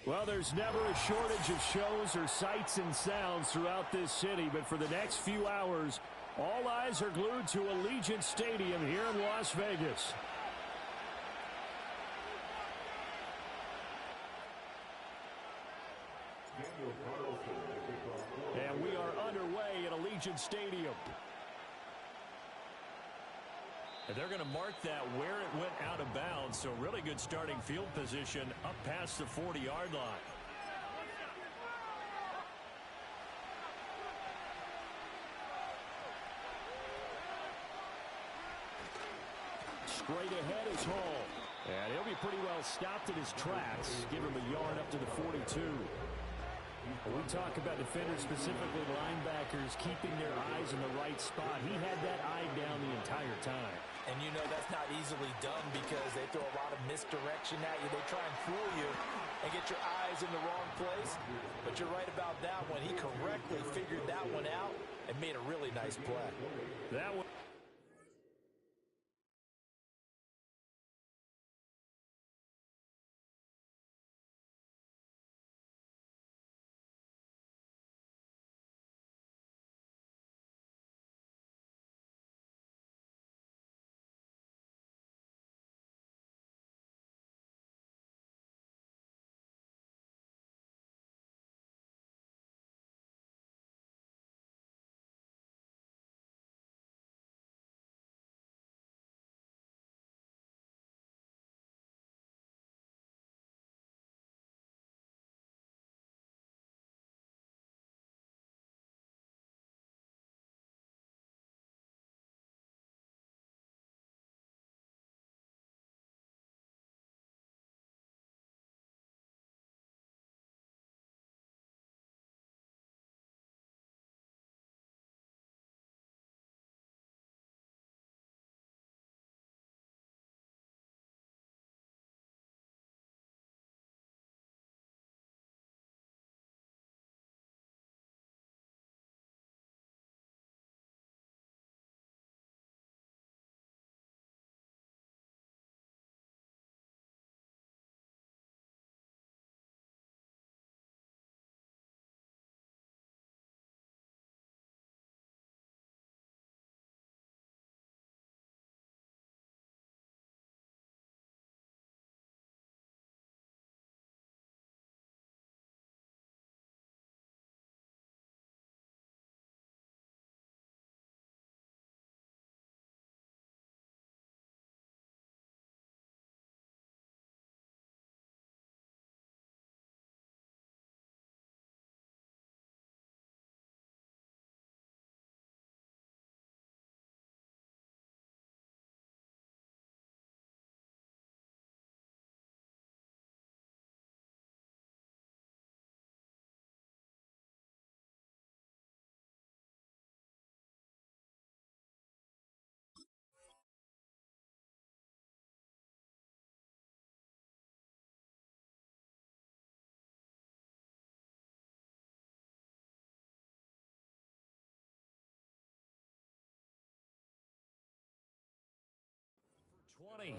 Well, there's never a shortage of shows or sights and sounds throughout this city, but for the next few hours, all eyes are glued to Allegiant Stadium here in Las Vegas. And we are underway at Allegiant Stadium. And they're going to mark that where it went out of bounds, so really good starting field position up past the 40-yard line. Straight ahead is Hall. And he'll be pretty well stopped in his tracks. Give him a yard up to the 42. When we talk about defenders, specifically linebackers, keeping their eyes in the right spot, he had that eye down the entire time. And you know that's not easily done because they throw a lot of misdirection at you. They try and fool you and get your eyes in the wrong place. But you're right about that one. He correctly figured that one out and made a really nice play. That one.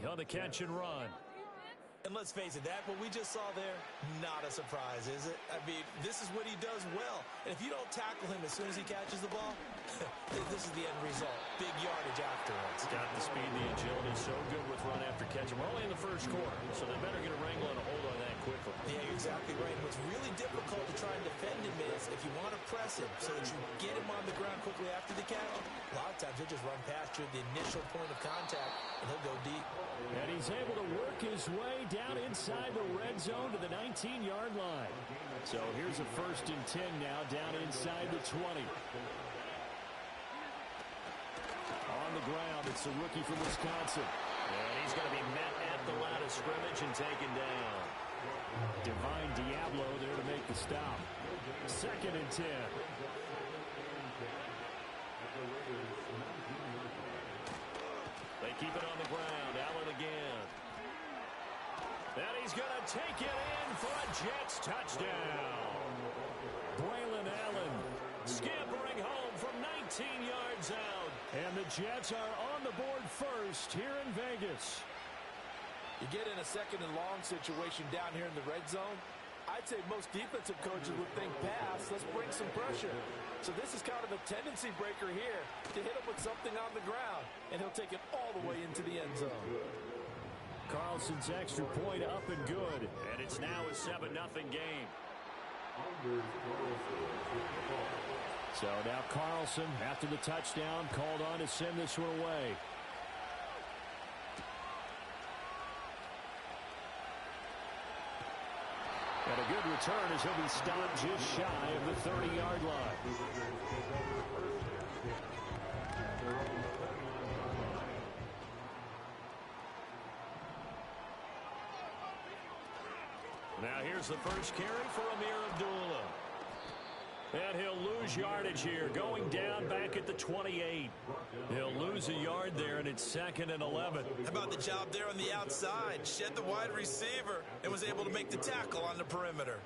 On the catch and run. And let's face it, that what we just saw there, not a surprise, is it? I mean, this is what he does well. And if you don't tackle him as soon as he catches the ball, this is the end result. Big yardage afterwards. Got the speed, the agility, so good with run after catch. We're only in the first quarter, so they better get a wrangle and a hold on that quickly. Yeah, you're exactly right. What's really difficult to try and defend him is if you want to press him so that you get him on the ground quickly after the catch, a lot of times he'll just run past you at the initial point of contact, and he'll go deep. And he's able to work his way down inside the red zone to the 19-yard line. So here's a 1st and 10 now down inside the 20. On the ground, it's the rookie from Wisconsin. And he's going to be met at the line of scrimmage and taken down. Divine Diablo there to make the stop. 2nd and 10. They keep it on the ground. Allen again. And he's going to take it in for a Jets touchdown. Braylon Allen scampering home from 19 yards out. And the Jets are on the board first here in Vegas. You get in a 2nd and long situation down here in the red zone. I'd say most defensive coaches would think pass, let's bring some pressure. So this is kind of a tendency breaker here to hit him with something on the ground, and he'll take it all the way into the end zone. Carlson's extra point up and good, and it's now a 7-0 game. So now Carlson, after the touchdown, called on to send this one away. And a good return as he'll be stopped just shy of the 30-yard line. Now here's the first carry for Amir Abdullah. And he'll lose yardage here, going down back at the 28. He'll lose a yard there, and it's 2nd and 11. How about the job there on the outside? Shed the wide receiver and was able to make the tackle on the perimeter.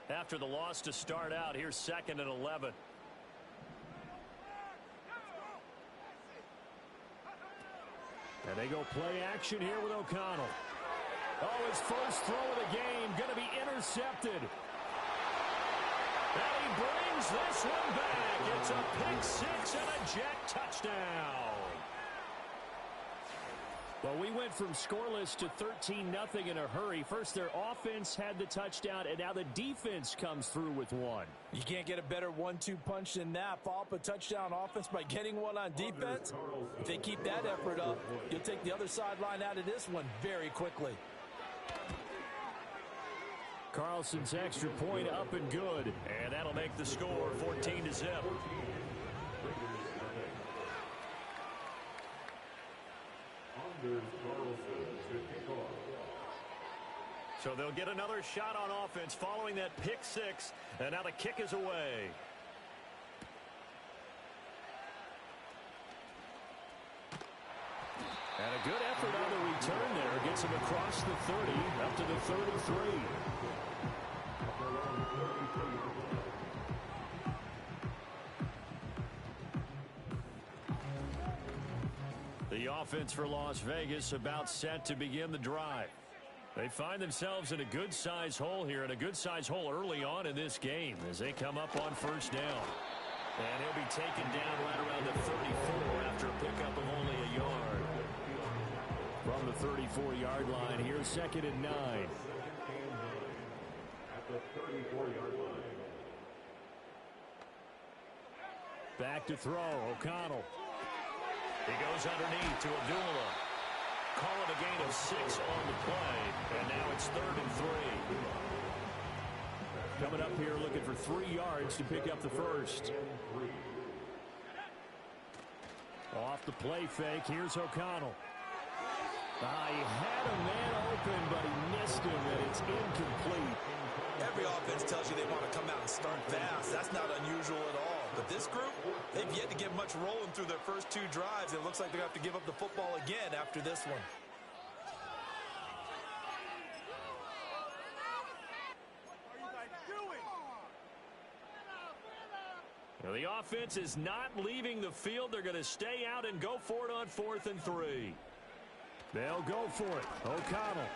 After the loss to start out, here's 2nd and 11. And they go play action here with O'Connell. Oh, his first throw of the game going to be intercepted. And he brings this one back. It's a pick six and a Jet touchdown. Well, we went from scoreless to 13-0 in a hurry. First, their offense had the touchdown, and now the defense comes through with one. You can't get a better 1-2 punch than that. Follow up a touchdown offense by getting one on defense. If they keep that effort up, you'll take the other sideline out of this one very quickly. Carlson's extra point up and good, and that'll make the score 14-0. So they'll get another shot on offense following that pick six, and now the kick is away. And a good effort on the return there. Gets him across the 30, up to the 33. The offense for Las Vegas about set to begin the drive. They find themselves in a good-sized hole here, and a good-sized hole early on in this game as they come up on first down. And he'll be taken down right around the 34 after a pickup of only a yard. From the 34-yard line, here's 2nd and 9. At the 34-yard line. Back to throw, O'Connell. He goes underneath to Abdullah. Call it a gain of 6 on the play, and now it's 3rd and 3. Coming up here looking for 3 yards to pick up the first. Off the play fake, here's O'Connell. He had a man open, but he missed him, and it's incomplete. Every offense tells you they want to come out and start fast. That's not unusual at all. But this group, they've yet to get much rolling through their first 2 drives. It looks like they're going to have to give up the football again after this one. Well, the offense is not leaving the field. They're going to stay out and go for it on 4th and 3. They'll go for it. O'Connell.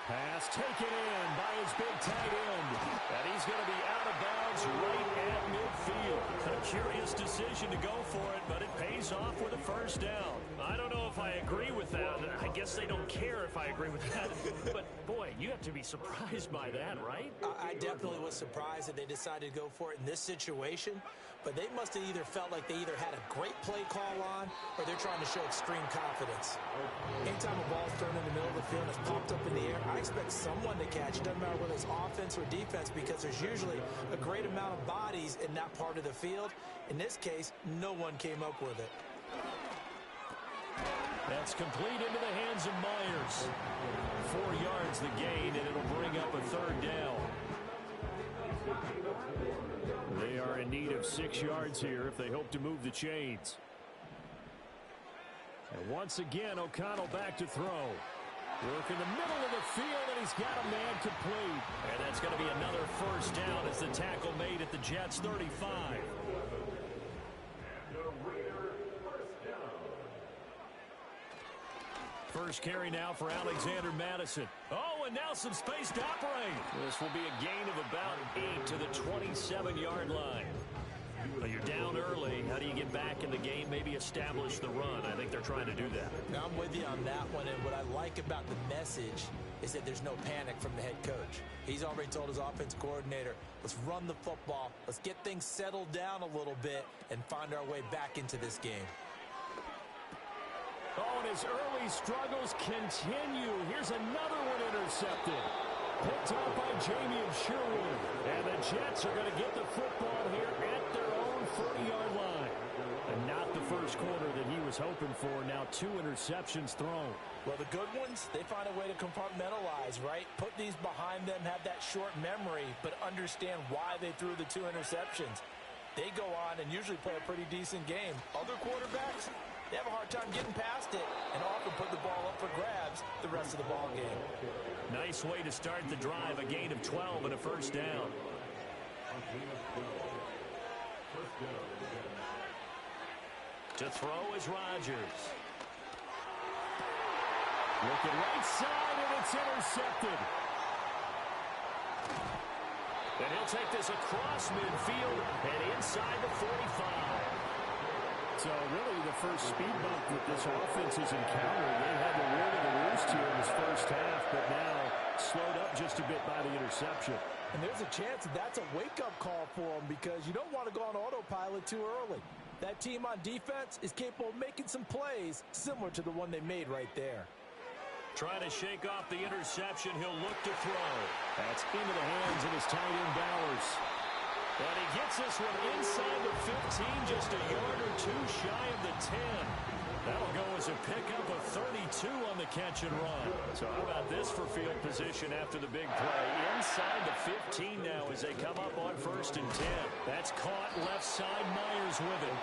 Pass taken in by his big tight end. And he's going to be out of bounds right at midfield. A curious decision to go for it, but it pays off with a first down. I don't know if I agree with that. I guess they don't care if I agree with that. But, boy, you have to be surprised by that, right? I definitely was surprised that they decided to go for it in this situation. But they must have either felt like they either had a great play call on or they're trying to show extreme confidence. Anytime a ball's thrown in the middle of the field and it's popped up in the air, I expect someone to catch it. Doesn't matter whether it's offense or defense, because there's usually a great amount of bodies in that part of the field. In this case, no one came up with it. That's complete into the hands of Myers. 4 yards the gain, and it'll bring up a 3rd down. They are in need of 6 yards here if they hope to move the chains. And once again, O'Connell back to throw. Work in the middle of the field, and he's got a man complete. And that's going to be another first down as the tackle made at the Jets' 35. first carry now for Alexander Madison. Oh, and now some space to operate. This will be a gain of about 8 to the 27-yard line. But you're down early. How do you get back in the game? Maybe establish the run. I think they're trying to do that. Now, I'm with you on that one, and what I like about the message is that there's no panic from the head coach. He's already told his offense coordinator, let's run the football, let's get things settled down a little bit and find our way back into this game. Oh, and his early struggles continue. Here's another one intercepted. Picked up by Jamie Sherwood. And the Jets are going to get the football here at their own 40-yard line. And not the first quarter that he was hoping for. Now 2 interceptions thrown. Well, the good ones, they find a way to compartmentalize, right? Put these behind them, have that short memory, but understand why they threw the 2 interceptions. They go on and usually play a pretty decent game. Other quarterbacks, they have a hard time getting past it and often put the ball up for grabs the rest of the ball game. Nice way to start the drive. A gain of 12 and a first down. To throw is Rodgers. Looking right side, and it's intercepted. And he'll take this across midfield and inside the 45. So really the first speed bump that this offense has encountered. They had the word of the roost here in this first half, but now slowed up just a bit by the interception. And there's a chance that that's a wake-up call for them because you don't want to go on autopilot too early. That team on defense is capable of making some plays similar to the one they made right there. Trying to shake off the interception. He'll look to throw. That's into the hands of his tight end, Bowers. And he gets this one inside the 15, just a yard or 2 shy of the 10. That'll go as a pickup of 32 on the catch and run. So how about this for field position after the big play? Inside the 15 now as they come up on 1st and 10. That's caught left side. Myers with it.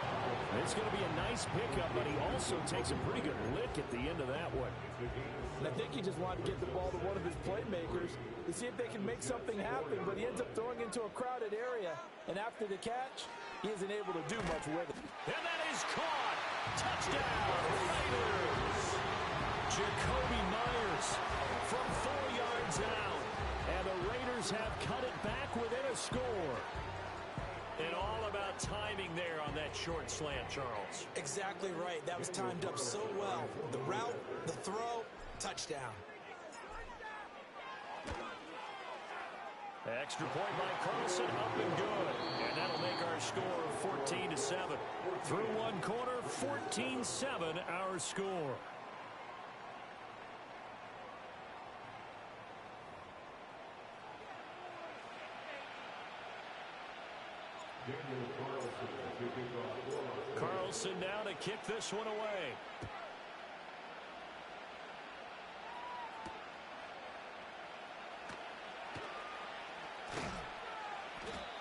It's going to be a nice pickup, but he also takes a pretty good lick at the end of that one. And I think he just wanted to get the ball to one of his playmakers to see if they can make something happen, but he ends up throwing into a crowded area, and after the catch, he isn't able to do much with it. And that is caught. Touchdown, Raiders. Jacoby Myers from 4 yards out, and the Raiders have cut it back within a score. And all about timing there on that short slant, Charles. Exactly right. That was timed up so well. The route, the throw, touchdown. Extra point by Carlson, up and good. And that'll make our score 14-7. Through one quarter, 14-7 our score. Carlson now to kick this one away.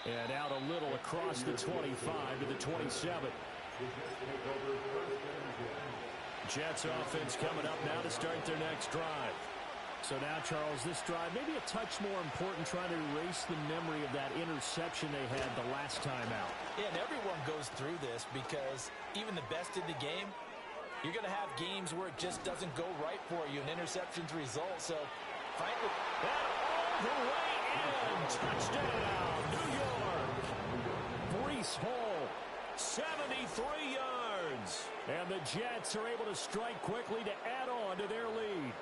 And out a little across the 25 to the 27. Jets offense coming up now to start their next drive. So now, Charles, this drive maybe a touch more important, trying to erase the memory of that interception they had the last time out. Yeah, and everyone goes through this because even the best in the game, you're going to have games where it just doesn't go right for you, and interceptions result. So, frankly, that all the way in. Touchdown, New York. Breece Hall, 73 yards. And the Jets are able to strike quickly to add on to their lead.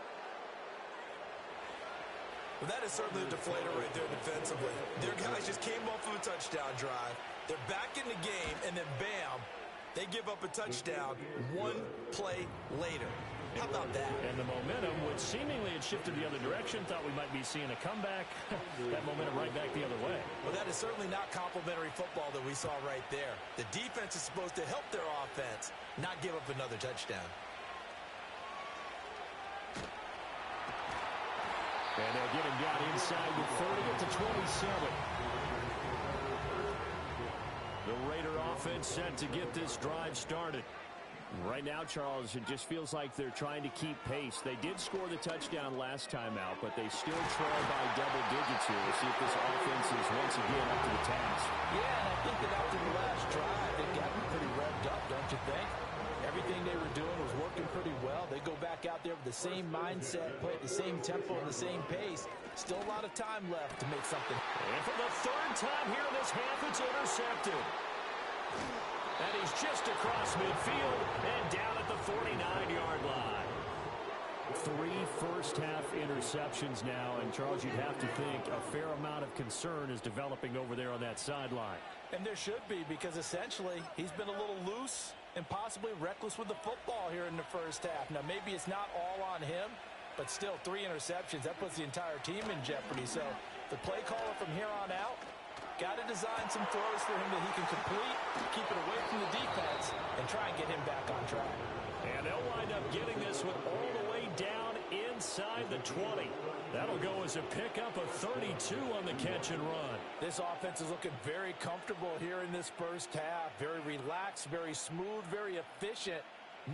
Well, that is certainly a deflator right there defensively. Their guys just came off of a touchdown drive. They're back in the game, and then bam, they give up a touchdown 1 play later. How about that? And the momentum, which seemingly had shifted the other direction, thought we might be seeing a comeback. That momentum right back the other way. Well, that is certainly not complimentary football that we saw right there. The defense is supposed to help their offense, not give up another touchdown. And they'll get him down inside the 30 at the 27. The Raider offense set to get this drive started. Right now, Charles, it just feels like they're trying to keep pace. They did score the touchdown last time out, but they still trail by double digits here. We'll see if this offense is once again up to the task. Yeah, and I think that after the last drive, they've gotten pretty revved up, don't you think? Everything they were doing was working pretty well. They go back out there with the same mindset, play at the same tempo and the same pace. Still a lot of time left to make something. And for the third time here in this half, it's intercepted. And he's just across midfield and down at the 49-yard line. 3 first-half interceptions now, and Charles, you'd have to think a fair amount of concern is developing over there on that sideline. And there should be, because essentially he's been a little loose and possibly reckless with the football here in the first half. Now, maybe it's not all on him, but still 3 interceptions. That puts the entire team in jeopardy. So the play caller from here on out got to design some throws for him that he can complete, keep it away from the defense, and try and get him back on track. And they'll wind up getting this one all the way down inside the 20. That'll go as a pickup of 32 on the catch and run. This offense is looking very comfortable here in this first half. Very relaxed, very smooth, very efficient.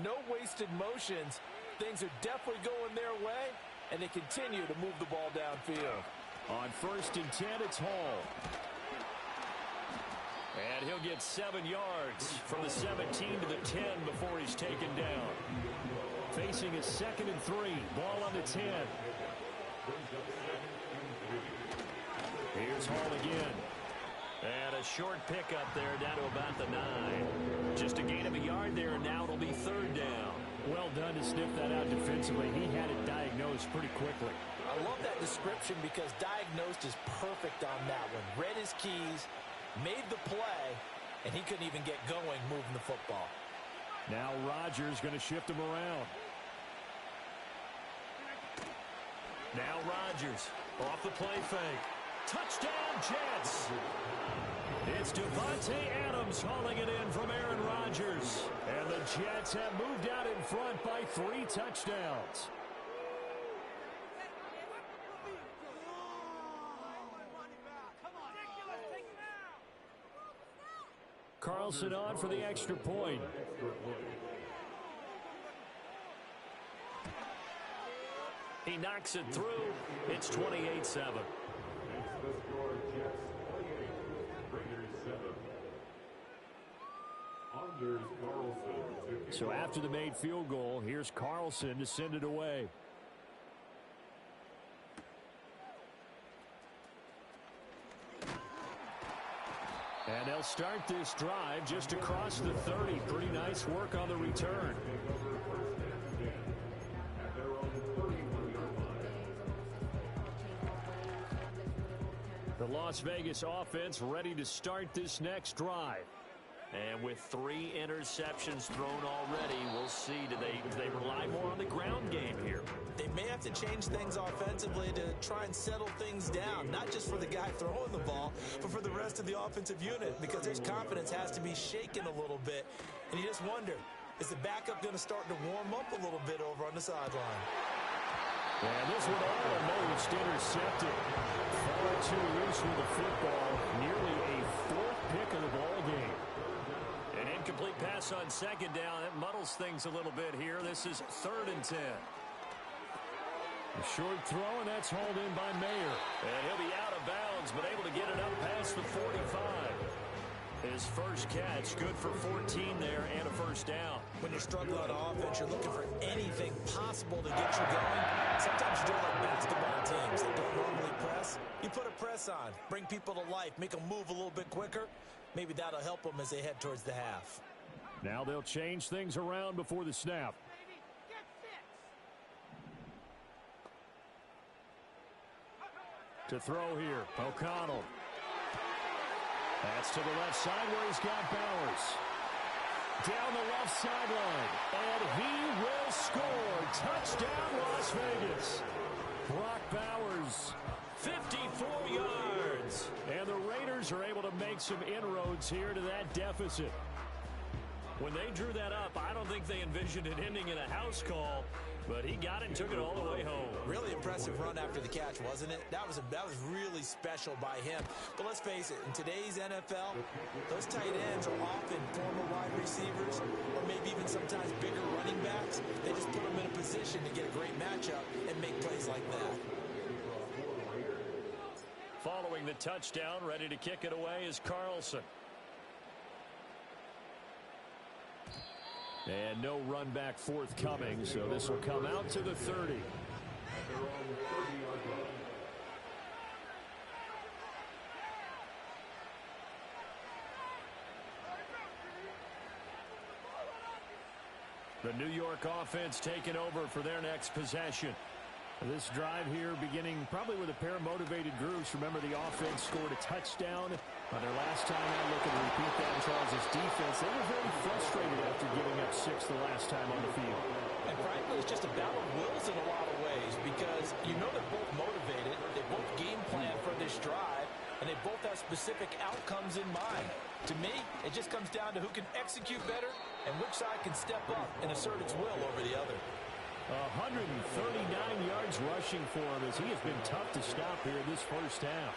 No wasted motions. Things are definitely going their way, and they continue to move the ball downfield. On 1st and 10, it's Hall. And he'll get 7 yards from the 17 to the 10 before he's taken down. Facing a 2nd and 3. Ball on the 10. Here's Hall again. And a short pickup there down to about the 9. Just a gain of a yard there, and now it'll be 3rd down. Well done to sniff that out defensively. He had it diagnosed pretty quickly. I love that description because diagnosed is perfect on that one. Read his keys, made the play, and he couldn't even get going moving the football. Now Rodgers going to shift him around. Now Rodgers off the play fake. Touchdown, Jets. It's Devontae Adams hauling it in from Aaron Rodgers. And the Jets have moved out in front by 3 touchdowns. Carlson on for the extra point. He knocks it through. It's 28-7. So after the made field goal, here's Carlson to send it away. And they'll start this drive just across the 30. Pretty nice work on the return. The Las Vegas offense ready to start this next drive. And with 3 interceptions thrown already, we'll see. Do they rely more on the ground game here? They may have to change things offensively to try and settle things down, not just for the guy throwing the ball, but for the rest of the offensive unit, because their confidence has to be shaken a little bit. And you just wonder, is the backup going to start to warm up a little bit over on the sideline? And this one almost intercepted. Far too loose with the football. Nearly a 4th pick of the ball game. An incomplete pass on 2nd down. That muddles things a little bit here. This is 3rd and 10. A short throw, and that's hauled in by Mayer. And he'll be out of bounds, but able to get it up past the 45. His first catch, good for 14 there and a first down. When you're struggling on offense, you're looking for anything possible to get you going. Sometimes you do it like basketball teams that don't normally press. You put a press on, bring people to life, make them move a little bit quicker. Maybe that'll help them as they head towards the half. Now they'll change things around before the snap. To throw here, O'Connell. That's to the left side where he's got Bowers. Down the left sideline, and he will score. Touchdown, Las Vegas. Brock Bowers, 54 yards. And the Raiders are able to make some inroads here to that deficit. When they drew that up, I don't think they envisioned it ending in a house call, but he got it and took it all the way home. Really impressive run after the catch, wasn't it? That was really special by him. But let's face it, in today's NFL, those tight ends are often former wide receivers or maybe even sometimes bigger running backs. They just put them in a position to get a great matchup and make plays like that. Following the touchdown, ready to kick it away is Carlson. And no run back forthcoming, so this will come out to the 30. The New York offense taking over for their next possession. This drive here beginning probably with a pair of motivated groups. Remember, the offense scored a touchdown on their last time out. Looking to repeat that in Charles' defense. They were very frustrated after giving up 6 the last time on the field. And frankly, it's just a battle of wills in a lot of ways because you know they're both motivated. They both game plan for this drive, and they both have specific outcomes in mind. To me, it just comes down to who can execute better and which side can step up and assert its will over the other. 139 yards rushing for him as he has been tough to stop here this first half.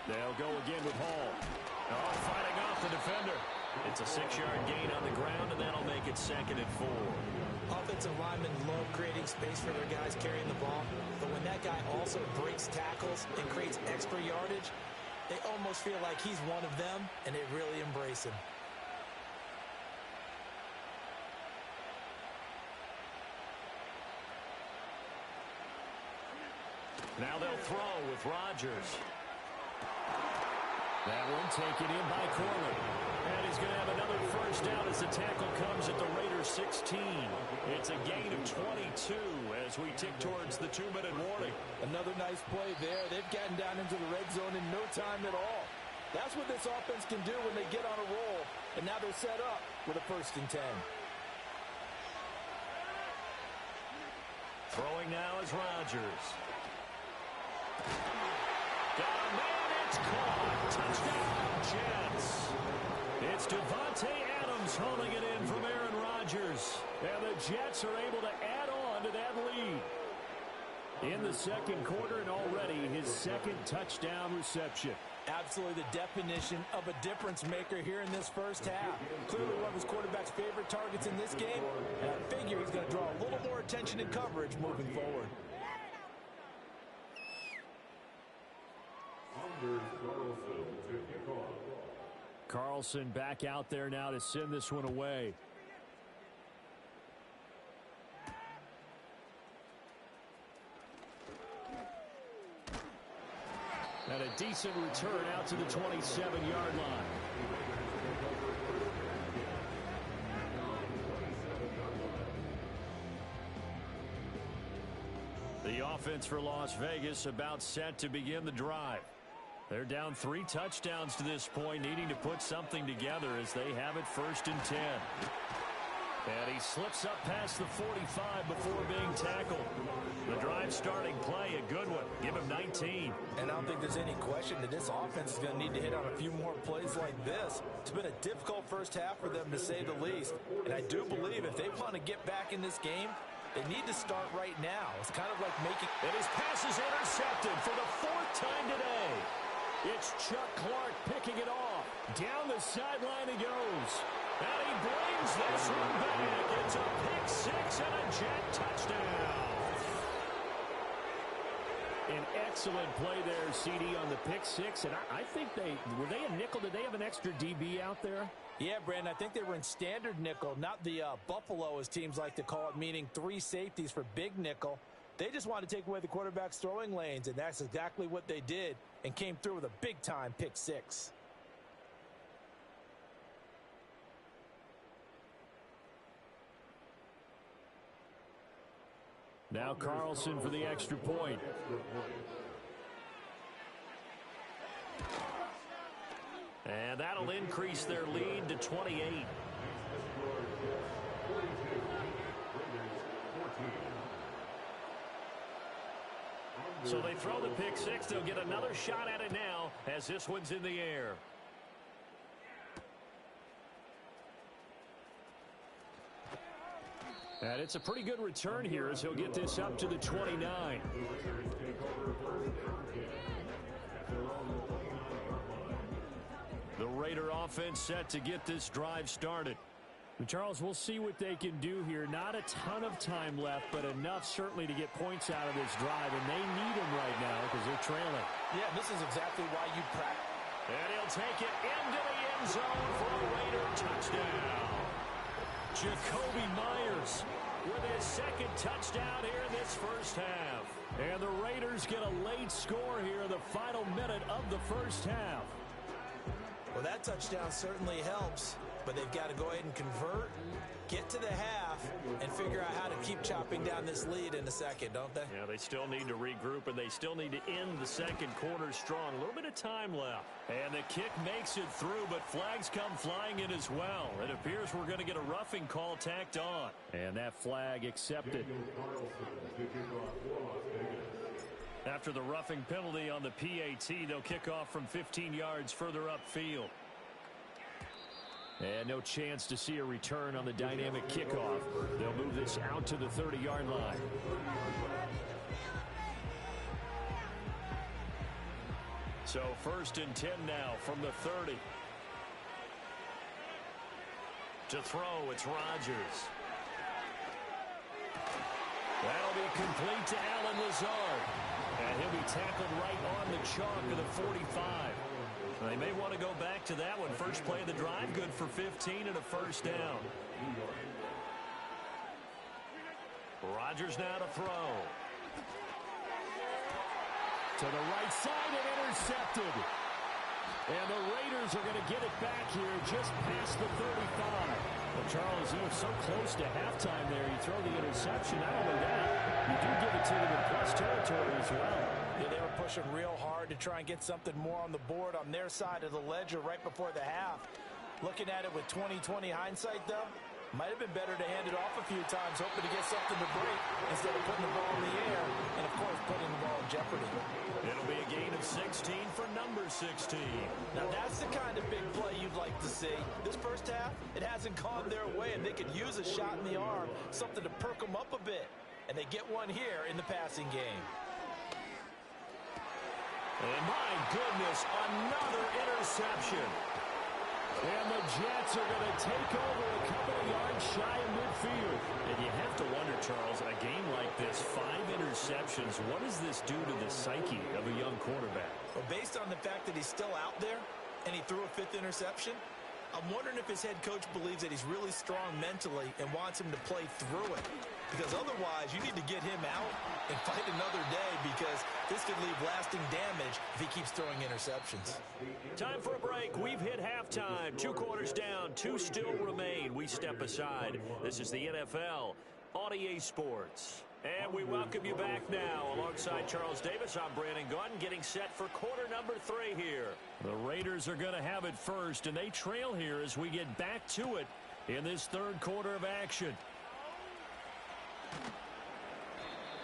They'll go again with Hall. Oh, fighting off the defender. It's a 6-yard gain on the ground, and that'll make it 2nd and 4. Offensive linemen love creating space for their guys carrying the ball, but when that guy also breaks tackles and creates extra yardage, they almost feel like he's one of them, and they really embrace him. Now they'll throw with Rodgers. That one taken in by Corley. And he's going to have another first down as the tackle comes at the Raiders 16. It's a gain of 22 as we tick towards the 2-minute warning. Another nice play there. They've gotten down into the red zone in no time at all. That's what this offense can do when they get on a roll. And now they're set up with a 1st and 10. Throwing now is Rodgers. Got a man, it's caught. Touchdown, Jets. It's Devontae Adams hauling it in from Aaron Rodgers. And the Jets are able to add on to that lead. In the 2nd quarter, and already his 2nd touchdown reception. Absolutely the definition of a difference maker here in this first half. Clearly one of his quarterback's favorite targets in this game, and I figure he's going to draw a little more attention and coverage moving forward. Carlson back out there now to send this one away. And a decent return out to the 27-yard line. The offense for Las Vegas about set to begin the drive. They're down 3 touchdowns to this point, needing to put something together as they have it 1st and 10. And he slips up past the 45 before being tackled. The drive starting play, a good one. Give him 19. And I don't think there's any question that this offense is going to need to hit on a few more plays like this. It's been a difficult first half for them, to say the least. And I do believe if they want to get back in this game, they need to start right now. It's kind of like making... And his pass is intercepted for the 4th time today. It's Chuck Clark picking it off. Down the sideline he goes. And he brings this one back. It's a pick 6 and a Jet touchdown. An excellent play there, CD, on the pick 6. And I think were they a nickel? Did they have an extra DB out there? Yeah, Brandon, I think they were in standard nickel, not the Buffalo, as teams like to call it, meaning 3 safeties for big nickel. They just wanted to take away the quarterback's throwing lanes, and that's exactly what they did, and came through with a big-time pick 6. Now Carlson for the extra point. And that'll increase their lead to 28. So they throw the pick 6. They'll get another shot at it now as this one's in the air. And it's a pretty good return here as he'll get this up to the 29. The Raider offense set to get this drive started. Charles, we'll see what they can do here. Not a ton of time left, but enough certainly to get points out of this drive, and they need them right now because they're trailing. Yeah, this is exactly why you practice. And he'll take it into the end zone for a Raider touchdown. Jacoby Myers with his second touchdown here in this first half. And the Raiders get a late score here in the final minute of the first half. Well, that touchdown certainly helps, but they've got to go ahead and convert, get to the half, and figure out how to keep chopping down this lead in a second, don't they? Yeah, they still need to regroup, and they still need to end the second quarter strong. A little bit of time left. And the kick makes it through, but flags come flying in as well. It appears we're going to get a roughing call tacked on. And that flag accepted. After the roughing penalty on the PAT, they'll kick off from 15 yards further upfield. And no chance to see a return on the dynamic kickoff. They'll move this out to the 30-yard line. So 1st and 10 now from the 30. To throw, it's Rodgers. That'll be complete to Allen Lazard. And he'll be tackled right on the chalk of the 45. They may want to go back to that one. First play of the drive, good for 15 and a first down. Rodgers now to throw. To the right side and intercepted. And the Raiders are going to get it back here just past the 35. Well, Charles, you were so close to halftime there. You throw the interception. Not only that, you do give it to them in plus territory as well. Yeah, they were pushing real hard to try and get something more on the board on their side of the ledger right before the half. Looking at it with 20/20 hindsight, though, might have been better to hand it off a few times, hoping to get something to break instead of putting the ball in the air and, of course, putting the ball in jeopardy. It'll be a gain of 16 for number 16. Now, that's the kind of big play you'd like to see. This first half, it hasn't gone their way, and they could use a shot in the arm, something to perk them up a bit. And they get one here in the passing game. And my goodness, another interception. And the Jets are going to take over a couple of yards shy of midfield. And you have to wonder, Charles, a game like this, 5 interceptions, what does this do to the psyche of a young quarterback? Well, based on the fact that he's still out there and he threw a 5th interception, I'm wondering if his head coach believes that he's really strong mentally and wants him to play through it. Because otherwise, you need to get him out and fight another day, because this could leave lasting damage if he keeps throwing interceptions. Time for a break. We've hit halftime. 2 quarters down. 2 still remain. We step aside. This is the NFL on EA Sports. And we welcome you back now. Alongside Charles Davis, I'm Brandon Gaudin, getting set for quarter number 3 here. The Raiders are going to have it first, and they trail here as we get back to it in this 3rd quarter of action.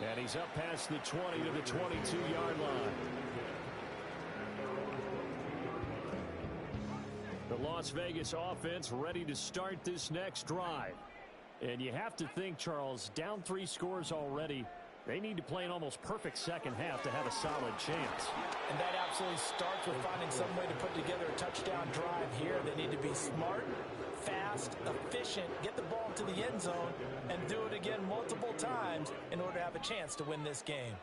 And he's up past the 20 to the 22-yard line. The Las Vegas offense ready to start this next drive. And you have to think, Charles, down 3 scores already, they need to play an almost perfect second half to have a solid chance. And that absolutely starts with finding some way to put together a touchdown drive here. They need to be smart, fast, efficient, get the ball to the end zone, and do it again multiple times in order to have a chance to win this game.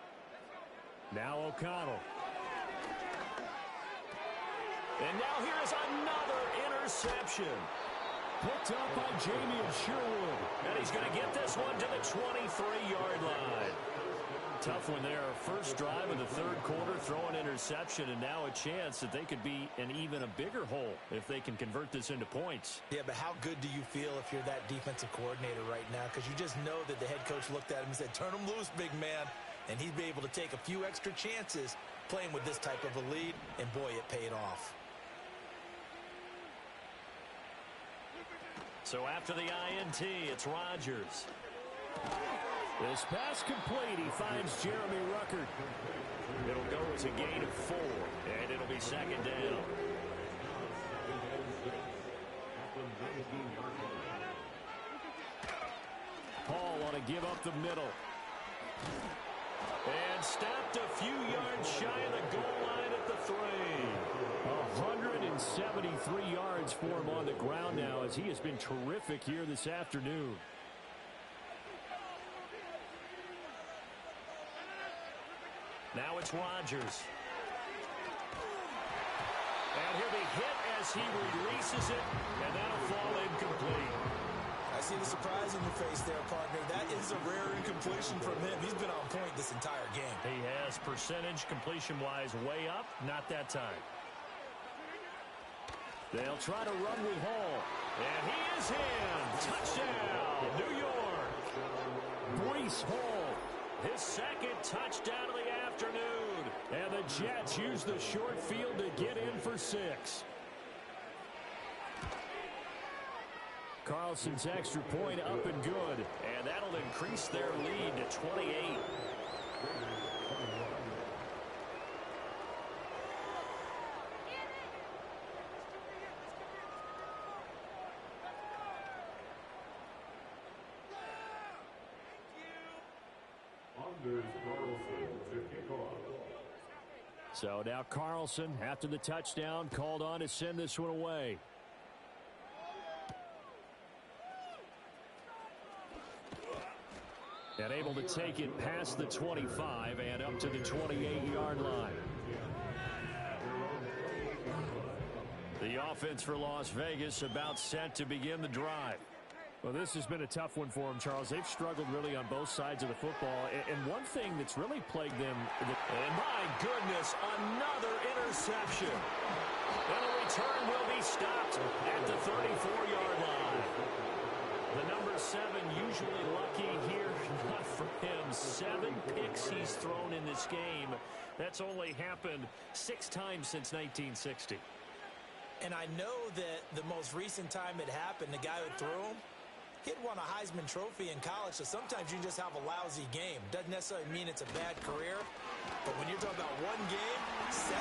Now O'Connell. And now here's another interception. Picked up by Jamie Sherwood. And he's going to get this one to the 23-yard line. Tough one there. First drive of the 3rd quarter, throw an interception, and now a chance that they could be in even a bigger hole if they can convert this into points. Yeah, but how good do you feel if you're that defensive coordinator right now? Because you just know that the head coach looked at him and said, turn him loose, big man. And he'd be able to take a few extra chances playing with this type of a lead, and boy, it paid off. So after the INT, it's Rodgers. This pass complete. He finds Jeremy Ruckert. It'll go as a gain of 4, and it'll be 2nd down. Paul want to give up the middle. And stopped a few yards shy of the goal line at the 3. 106 73 yards for him on the ground now, as he has been terrific here this afternoon. Now it's Rodgers. And he'll be hit as he releases it, and that'll fall incomplete. I see the surprise in your face there, partner. That is a rare incompletion from him. He's been on point this entire game. He has percentage completion-wise way up, not that time. They'll try to run with Hall. And he is in. Touchdown, New York. Breece Hall, his second touchdown of the afternoon. And the Jets use the short field to get in for 6. Carlson's extra point up and good. And that'll increase their lead to 28. So now Carlson, after the touchdown, called on to send this one away. And able to take it past the 25 and up to the 28-yard line. The offense for Las Vegas about set to begin the drive. Well, this has been a tough one for them, Charles. They've struggled really on both sides of the football. And one thing that's really plagued them... And my goodness, another interception. And the return will be stopped at the 34-yard line. The number 7 usually lucky here. Not for him. 7 picks he's thrown in this game. That's only happened 6 times since 1960. And I know that the most recent time it happened, the guy who threw him, he'd won a Heisman Trophy in college, so sometimes you just have a lousy game. Doesn't necessarily mean it's a bad career, but when you're talking about one game, 7,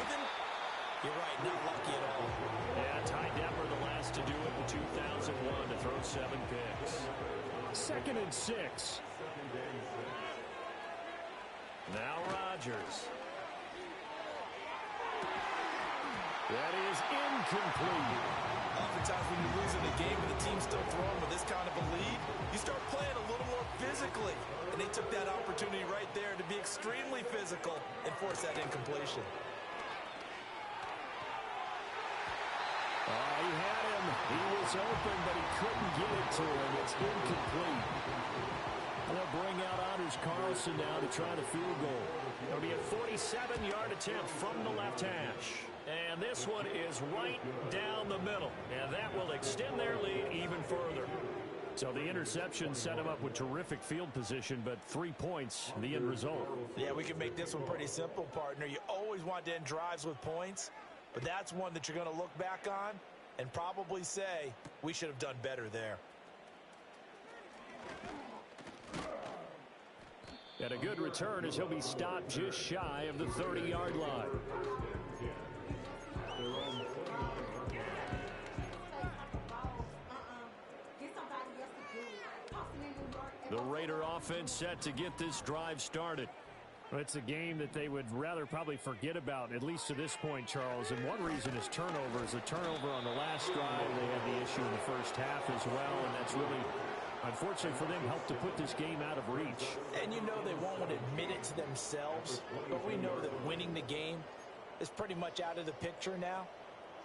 you're right, not lucky at all. Yeah, Ty Detmer the last to do it in 2001 to throw 7 picks. 2nd and 6. Now Rodgers. That is incomplete. Oftentimes when you're losing a game and the team's still throwing with this kind of a lead, you start playing a little more physically. And they took that opportunity right there to be extremely physical and force that incompletion. Oh, he had him. He was open, but he couldn't get it to him. It's incomplete. And they'll bring out Anders Carlson now to try the field goal. It'll be a 47-yard attempt from the left hash. And this one is right down the middle. And that will extend their lead even further. So the interception set him up with terrific field position, but 3 points, the end result. Yeah, we can make this one pretty simple, partner. You always want to end drives with points, but that's one that you're going to look back on and probably say, we should have done better there. And a good return as he'll be stopped just shy of the 30-yard line. The Raider offense set to get this drive started. Well, it's a game that they would rather probably forget about, at least to this point, Charles. And one reason is turnovers. The turnover on the last drive, they had the issue in the first half as well, and that's really, unfortunately for them, helped to put this game out of reach. And you know they won't admit it to themselves, but we know that winning the game is pretty much out of the picture now.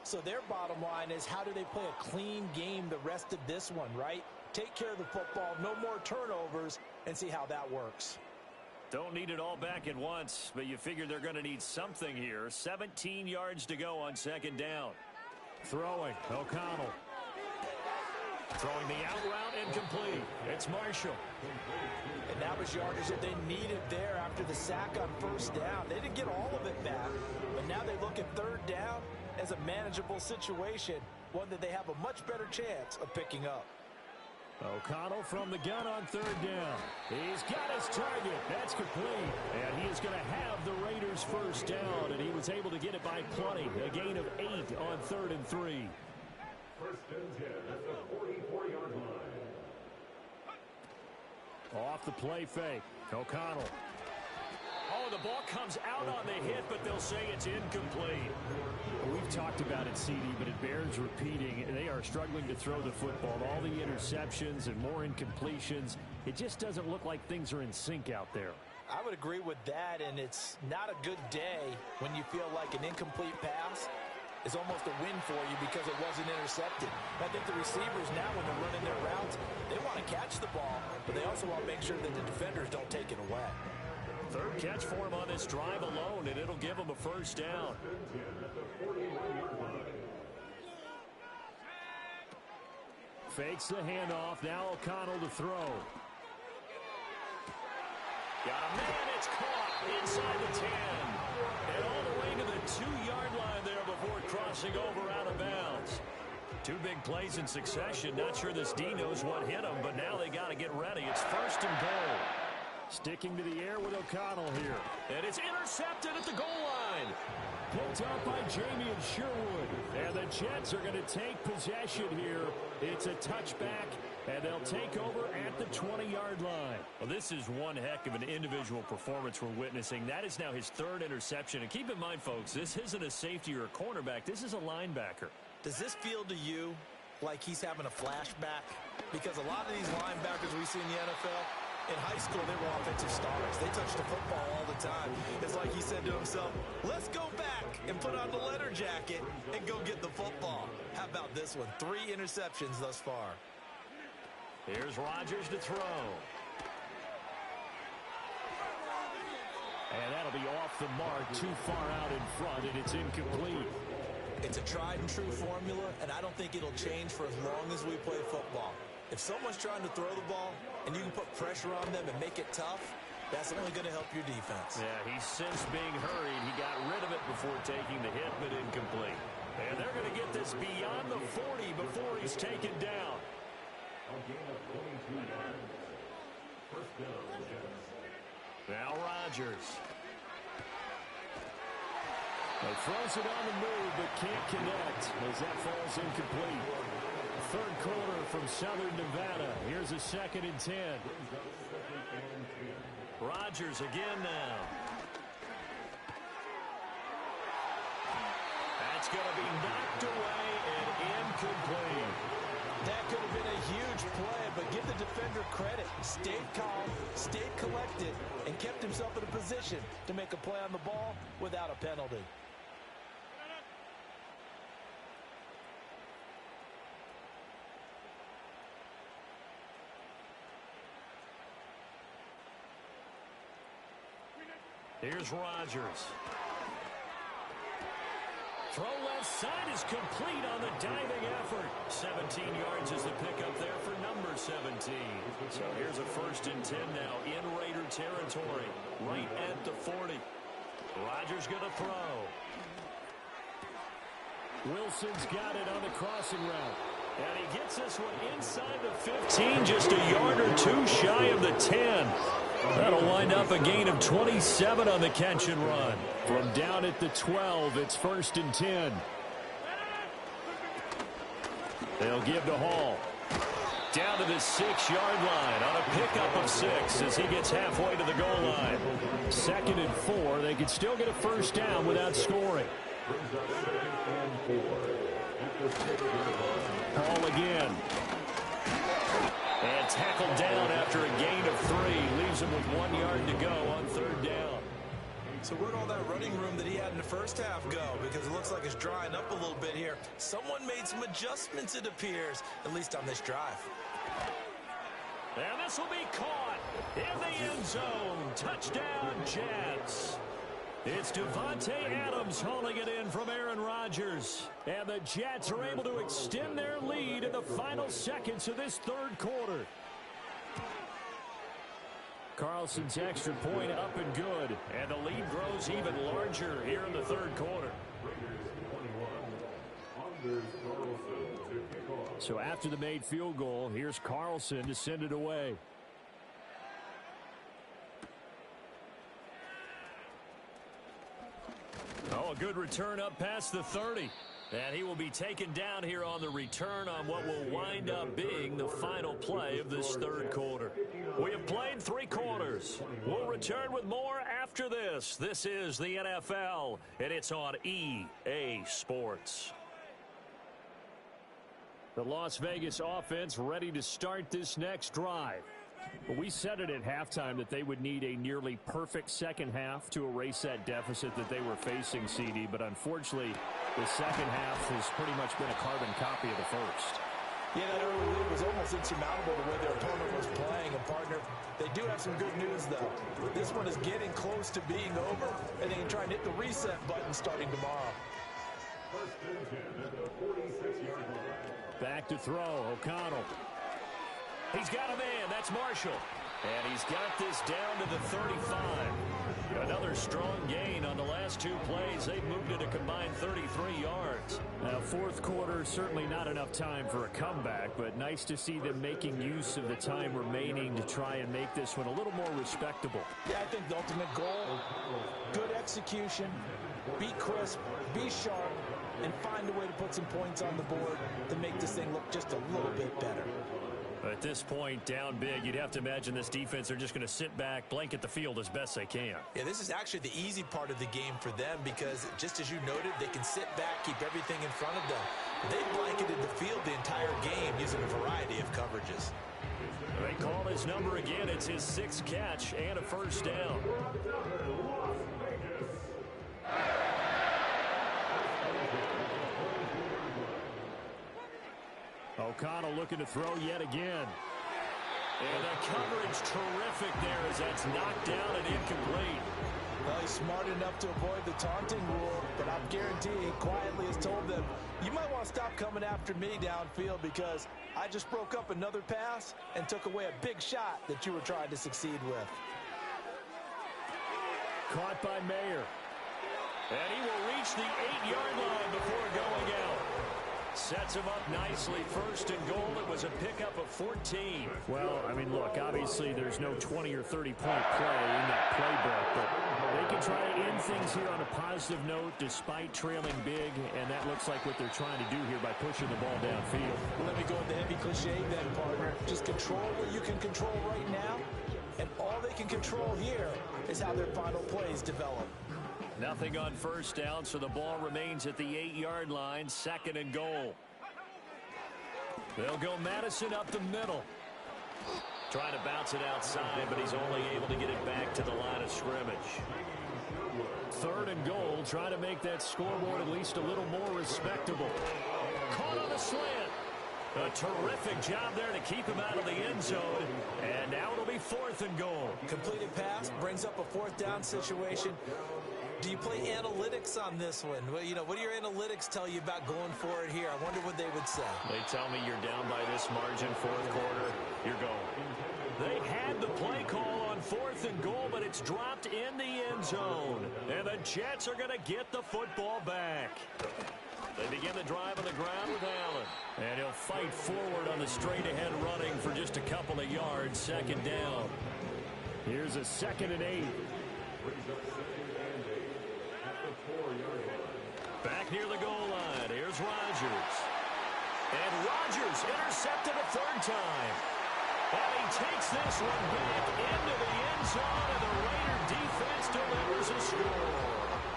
So their bottom line is, how do they play a clean game the rest of this one, right? Take care of the football, no more turnovers, and see how that works. Don't need it all back at once, but you figure they're going to need something here. 17 yards to go on 2nd down. Throwing, O'Connell. Throwing the out route, incomplete. It's Marshall. And that was yardage that they needed there after the sack on 1st down. They didn't get all of it back, but now they look at 3rd down as a manageable situation, one that they have a much better chance of picking up. O'Connell from the gun on 3rd down. He's got his target. That's complete. And he is going to have the Raiders' 1st down, and he was able to get it by plenty. A gain of 8 on 3rd and 3. 1st and 10 at the 44-yard line. Off the play fake. O'Connell. Oh, the ball comes out on the hit, but they'll say it's incomplete. We've talked about it, CD, but it bears repeating. They are struggling to throw the football. All the interceptions and more incompletions. It just doesn't look like things are in sync out there. I would agree with that, and it's not a good day when you feel like an incomplete pass is almost a win for you because it wasn't intercepted. I think the receivers now, when they're running their routes, they want to catch the ball, but they also want to make sure that the defenders don't take it away. Third catch for him on this drive alone, and it'll give him a first down. Fakes the handoff. Now O'Connell to throw. Got a man, it's caught inside the 10. And all the way to the 2-yard line there before crossing over out of bounds. Two big plays in succession. Not sure this D knows what hit him, but now they got to get ready. It's first and goal. Sticking to the air with O'Connell here. And it's intercepted at the goal line. Picked up by Jamie and Sherwood. And the Jets are going to take possession here. It's a touchback, and they'll take over at the 20-yard line. Well, this is one heck of an individual performance we're witnessing. That is now his third interception. And keep in mind, folks, this isn't a safety or a cornerback. This is a linebacker. Does this feel to you like he's having a flashback? Because a lot of these linebackers we see in the NFL, in high school, they were offensive stars. They touched the football all the time. It's like he said to himself, let's go back and put on the leather jacket and go get the football. How about this one? 3 interceptions thus far. Here's Rodgers to throw. And that'll be off the mark, too far out in front, and it's incomplete. It's a tried-and-true formula, and I don't think it'll change for as long as we play football. If someone's trying to throw the ball and you can put pressure on them and make it tough, that's only going to help your defense. Yeah, he's since being hurried. He got rid of it before taking the hit, but incomplete. And they're going to get this beyond the 40 before he's taken down. Now Rodgers. He throws it on the move, but can't connect as that falls incomplete. Third quarter from Southern Nevada. Here's a 2nd and 10. Rodgers again now. That's going to be knocked away and incomplete. That could have been a huge play, but give the defender credit. Stayed calm, stayed collected, and kept himself in a position to make a play on the ball without a penalty. Here's Rodgers. Throw left side is complete on the diving effort. 17 yards is the pickup there for number 17. So here's a 1st and 10 now in Raider territory, right at the 40. Rodgers going to throw. Wilson's got it on the crossing route. And he gets this one inside the 15, just a yard or 2 shy of the 10. That'll wind up a gain of 27 on the catch and run. From down at the 12, it's 1st and 10. They'll give to Hall. Down to the 6-yard line on a pickup of 6 as he gets halfway to the goal line. 2nd and 4. They could still get a first down without scoring. Hall again. And tackled down after a gain of 3. Leaves him with 1 yard to go on 3rd down. So where'd all that running room that he had in the first half go? Because it looks like it's drying up a little bit here. Someone made some adjustments, it appears, at least on this drive. And this will be caught in the end zone. Touchdown, Jets. It's Devontae Adams hauling it in from Aaron Rodgers. And the Jets are able to extend their lead in the final seconds of this 3rd quarter. Carlson's extra point up and good. And the lead grows even larger here in the 3rd quarter. So after the made field goal, here's Carlson to send it away. Oh, a good return up past the 30. And he will be taken down here on the return on what will wind up being the final play of this third quarter. We have played 3 quarters. We'll return with more after this. This is the NFL, and it's on EA Sports. The Las Vegas offense ready to start this next drive. But we said it at halftime that they would need a nearly perfect second half to erase that deficit that they were facing, CD. But unfortunately, the second half has pretty much been a carbon copy of the first. Yeah, that early lead was almost insurmountable the way their opponent was playing. And, partner, they do have some good news, though. This one is getting close to being over, and they can try and hit the reset button starting tomorrow. First and 10 at the 46-yard line. Back to throw, O'Connell. He's got a man. That's Marshall. And he's got this down to the 35. Another strong gain on the last 2 plays. They've moved it a combined 33 yards. Now, fourth quarter, certainly not enough time for a comeback, but nice to see them making use of the time remaining to try and make this one a little more respectable. Yeah, I think the ultimate goal, good execution, be crisp, be sharp, and find a way to put some points on the board to make this thing look just a little bit better. At this point, down big, you'd have to imagine this defense are just going to sit back, blanket the field as best they can. Yeah, this is actually the easy part of the game for them because, just as you noted, they can sit back, keep everything in front of them. They blanketed the field the entire game using a variety of coverages. They call his number again. It's his 6th catch and a first down. O'Connell looking to throw yet again. And the coverage terrific there as that's knocked down and incomplete. Well, he's smart enough to avoid the taunting rule, but I'm guaranteeing he quietly has told them, you might want to stop coming after me downfield because I just broke up another pass and took away a big shot that you were trying to succeed with. Caught by Mayer. And he will reach the 8-yard line before going out. Sets him up nicely. First and goal. It was a pickup of 14. Well, I mean, look, obviously there's no 20 or 30-point play in that playbook, but they can try to end things here on a positive note despite trailing big, and that looks like what they're trying to do here by pushing the ball downfield. Well, let me go with the heavy cliche then, partner. Just control what you can control right now, and all they can control here is how their final plays develop. Nothing on first down, so the ball remains at the 8-yard line, second and goal. They'll go Madison up the middle. Trying to bounce it outside, but he's only able to get it back to the line of scrimmage. Third and goal, trying to make that scoreboard at least a little more respectable. Caught on the slant. A terrific job there to keep him out of the end zone. And now it'll be fourth and goal. Completed pass brings up a fourth down situation. Do you play analytics on this one? Well, you know, what do your analytics tell you about going for it here? I wonder what they would say. They tell me you're down by this margin, fourth quarter, you're going. They had the play call on fourth and goal, but it's dropped in the end zone. And the Jets are going to get the football back. They begin the drive on the ground with Allen. And he'll fight forward on the straight-ahead running for just a couple of yards, second down. Here's a 2nd and 8. Back near the goal line, here's Rodgers. And Rodgers intercepted a third time. And he takes this one back into the end zone, and the Raider defense delivers a score.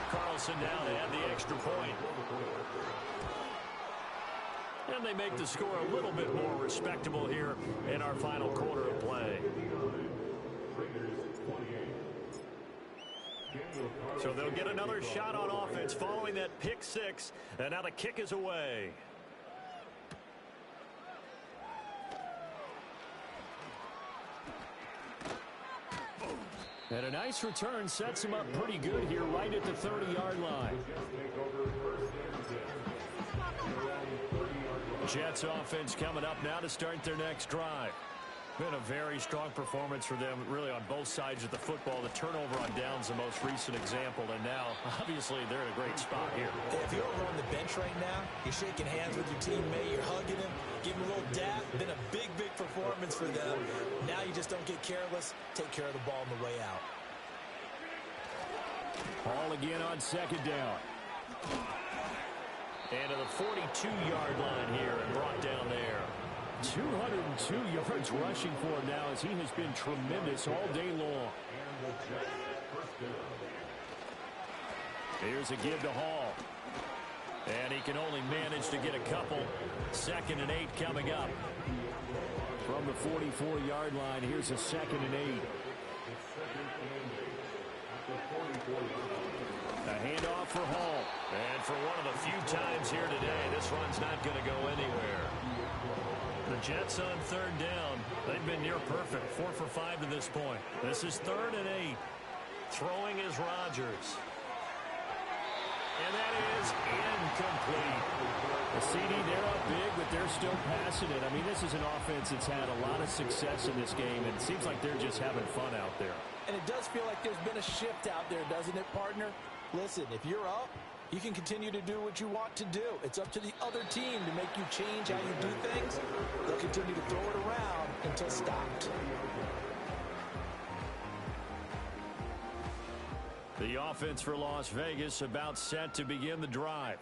Carlson now to add the extra point. And they make the score a little bit more respectable here in our final quarter of play. So they'll get another shot on offense following that pick six. And now the kick is away. And a nice return sets him up pretty good here right at the 30-yard line. Jets offense coming up now to start their next drive. Been a very strong performance for them, really, on both sides of the football. The turnover on downs, the most recent example, and now, obviously, they're in a great spot here. If you're over on the bench right now, you're shaking hands with your teammate, you're hugging him, giving him a little dap. Been a big, big performance for them. Now you just don't get careless. Take care of the ball on the way out. Ball again on second down. And to the 42-yard line here and brought down there. 202 yards rushing for him now as he has been tremendous all day long. Here's a give to Hall. And he can only manage to get a couple. 2nd and 8 coming up. From the 44-yard line, here's a 2nd and 8. A handoff for Hall. And for one of the few times here today, this run's not going to go anywhere. The Jets on 3rd down. They've been near perfect. 4 for 5 to this point. This is 3rd and 8. Throwing is Rodgers. And that is incomplete. The CD, they're up big, but they're still passing it. I mean, this is an offense that's had a lot of success in this game, and it seems like they're just having fun out there. And it does feel like there's been a shift out there, doesn't it, partner? Listen, if you're up, you can continue to do what you want to do. It's up to the other team to make you change how you do things. They'll continue to throw it around until stopped. The offense for Las Vegas about set to begin the drive.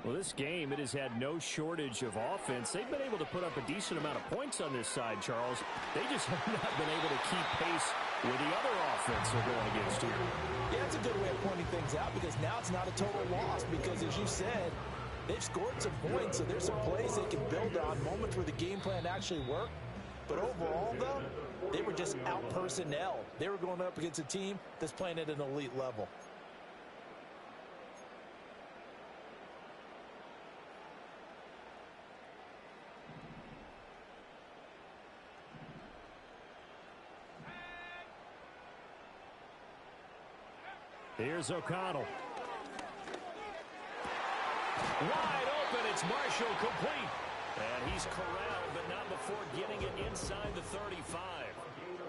Well, this game, it has had no shortage of offense. They've been able to put up a decent amount of points on this side, Charles. They just have not been able to keep pace with the other offense they're going against here. Yeah, it's a good way of pointing things out because now it's not a total loss because, as you said, they've scored some points, so there's some plays they can build on, moments where the game plan actually worked. But overall, though, they were just out-personnel. They were going up against a team that's playing at an elite level. Here's O'Connell. Wide open. It's Marshall complete. And he's corralled, but not before getting it inside the 35.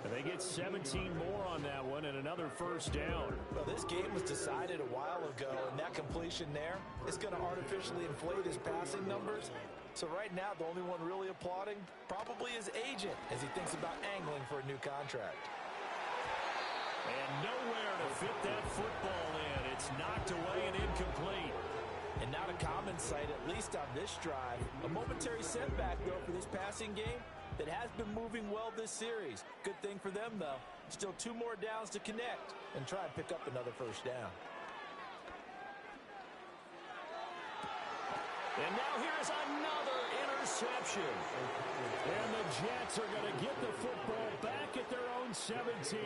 And they get 17 more on that one and another 1st down. Well, this game was decided a while ago, and that completion there is going to artificially inflate his passing numbers. So right now, the only one really applauding probably his agent as he thinks about angling for a new contract. And nowhere to fit that football in. It's knocked away and incomplete. And not a common sight, at least on this drive. A momentary setback, though, for this passing game that has been moving well this series. Good thing for them, though. Still 2 more downs to connect and try and pick up another 1st down. And now here's another interception. And the Jets are going to get the football back at their own 17.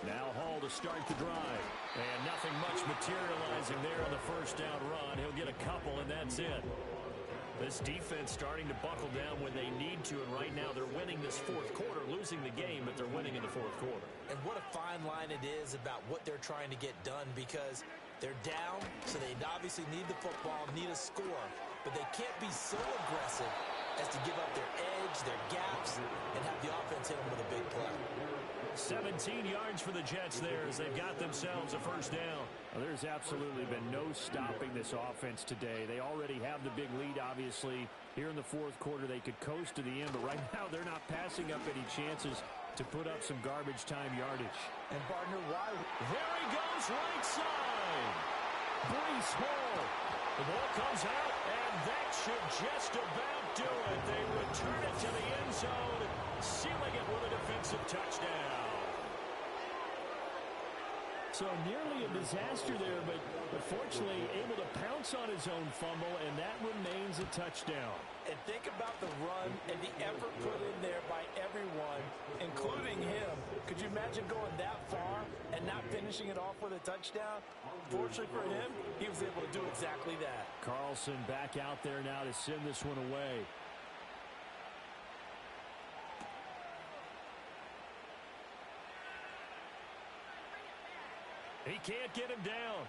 Now Hall to start the drive. And nothing much materializing there on the 1st down run. He'll get a couple, and that's it. This defense starting to buckle down when they need to, and right now they're winning this 4th quarter, losing the game, but they're winning in the 4th quarter. And what a fine line it is about what they're trying to get done because they're down, so they obviously need the football, need a score, but they can't be so aggressive as to give up their edge, their gaps, and have the offense hit them with a big play. 17 yards for the Jets there as they've got themselves a 1st down. Well, there's absolutely been no stopping this offense today. They already have the big lead, obviously. Here in the 4th quarter, they could coast to the end, but right now they're not passing up any chances to put up some garbage time yardage. And, partner, why? There he goes, right side. Brees Hall. The ball comes out, and that should just about do it. They return it to the end zone, sealing it with a defensive touchdown. So nearly a disaster there, but fortunately able to pounce on his own fumble, and that remains a touchdown. And think about the run and the effort put in there by everyone, including him. Could you imagine going that far and not finishing it off with a touchdown? Fortunately for him, he was able to do exactly that. Carlson back out there now to send this one away. He can't get him down.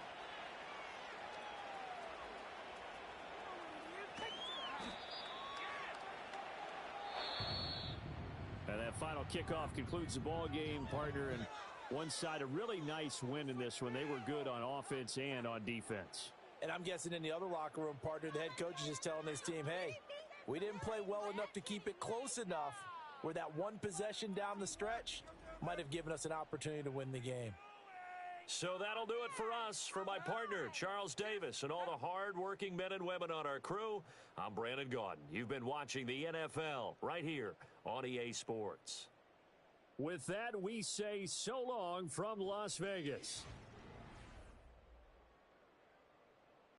And that final kickoff concludes the ball game, partner. And one side, a really nice win in this one. They were good on offense and on defense. And I'm guessing in the other locker room, partner, the head coach is just telling his team, hey, we didn't play well enough to keep it close enough where that one possession down the stretch might have given us an opportunity to win the game. So that'll do it for us. For my partner, Charles Davis, and all the hard-working men and women on our crew, I'm Brandon Gaudin. You've been watching the NFL right here on EA Sports. With that, we say so long from Las Vegas.